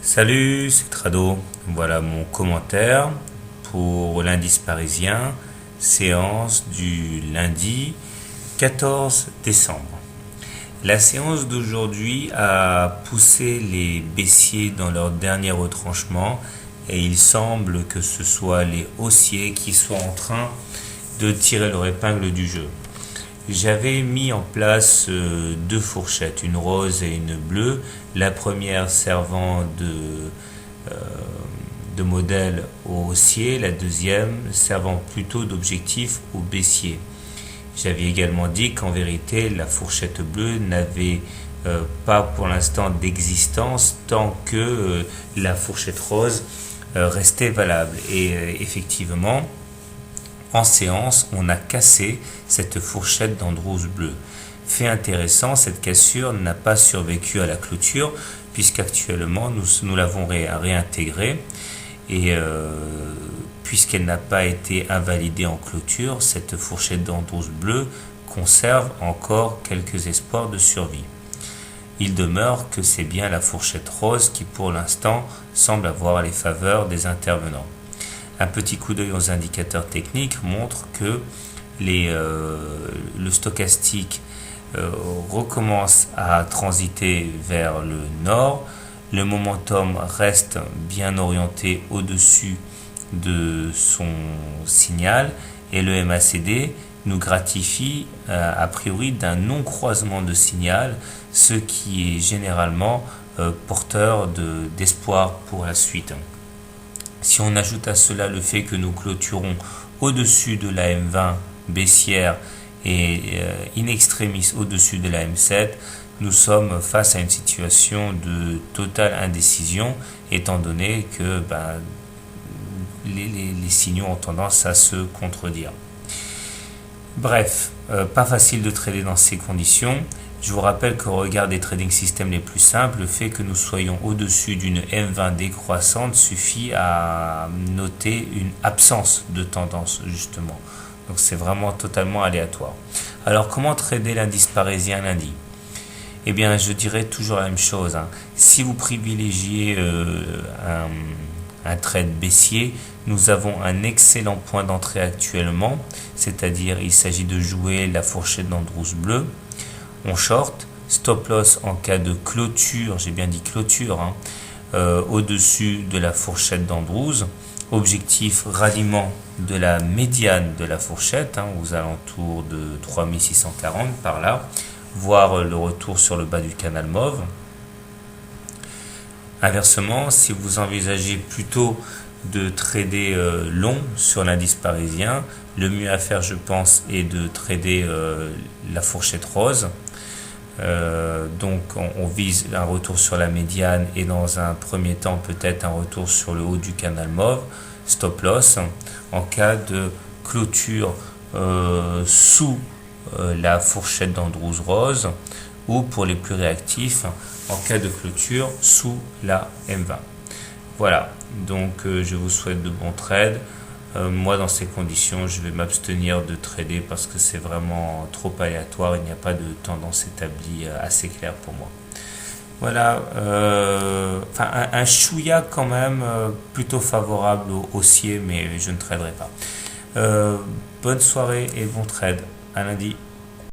Salut, c'est Trado. Voilà mon commentaire pour l'indice parisien, séance du lundi 14 décembre. La séance d'aujourd'hui a poussé les baissiers dans leur dernier retranchement et il semble que ce soit les haussiers qui soient en train de tirer leur épingle du jeu. J'avais mis en place deux fourchettes, une rose et une bleue, la première servant de modèle au haussier, la deuxième servant plutôt d'objectif au baissier. J'avais également dit qu'en vérité la fourchette bleue n'avait pas pour l'instant d'existence tant que la fourchette rose restait valable. Et effectivement, en séance, on a cassé cette fourchette d'Andrews bleu. Fait intéressant, cette cassure n'a pas survécu à la clôture, puisqu'actuellement nous l'avons réintégrée. Et puisqu'elle n'a pas été invalidée en clôture, cette fourchette d'Andrews bleu conserve encore quelques espoirs de survie. Il demeure que c'est bien la fourchette rose qui pour l'instant semble avoir les faveurs des intervenants. Un petit coup d'œil aux indicateurs techniques montre que le stochastique recommence à transiter vers le nord. Le momentum reste bien orienté au-dessus de son signal et le MACD nous gratifie a priori d'un non-croisement de signal, ce qui est généralement porteur d'espoir pour la suite. Si on ajoute à cela le fait que nous clôturons au-dessus de la M20 baissière et in extremis au-dessus de la M7, nous sommes face à une situation de totale indécision, étant donné que les signaux ont tendance à se contredire. Bref, pas facile de trader dans ces conditions. Je vous rappelle qu'au regard des trading systems les plus simples, le fait que nous soyons au-dessus d'une M20 décroissante suffit à noter une absence de tendance, justement. Donc c'est vraiment totalement aléatoire. Alors comment trader l'indice parisien lundi ? Eh bien, je dirais toujours la même chose. Si vous privilégiez un trade baissier, nous avons un excellent point d'entrée actuellement, c'est-à-dire il s'agit de jouer la fourchette d'Andrews bleu. On short, stop loss en cas de clôture, j'ai bien dit clôture, au-dessus de la fourchette d'Andrews. Objectif ralliement de la médiane de la fourchette, aux alentours de 3640 par là, voire le retour sur le bas du canal mauve. Inversement, si vous envisagez plutôt de trader long sur l'indice parisien, le mieux à faire, je pense, est de trader la fourchette rose. Donc on vise un retour sur la médiane et dans un premier temps peut-être un retour sur le haut du canal mauve, stop loss en cas de clôture sous la fourchette d'Andrews rose, ou pour les plus réactifs en cas de clôture sous la M20. Voilà, donc je vous souhaite de bons trades. Moi, dans ces conditions, je vais m'abstenir de trader parce que c'est vraiment trop aléatoire. Il n'y a pas de tendance établie assez claire pour moi. Voilà, un chouïa quand même plutôt favorable au haussier, mais je ne traderai pas. Bonne soirée et bon trade. À lundi.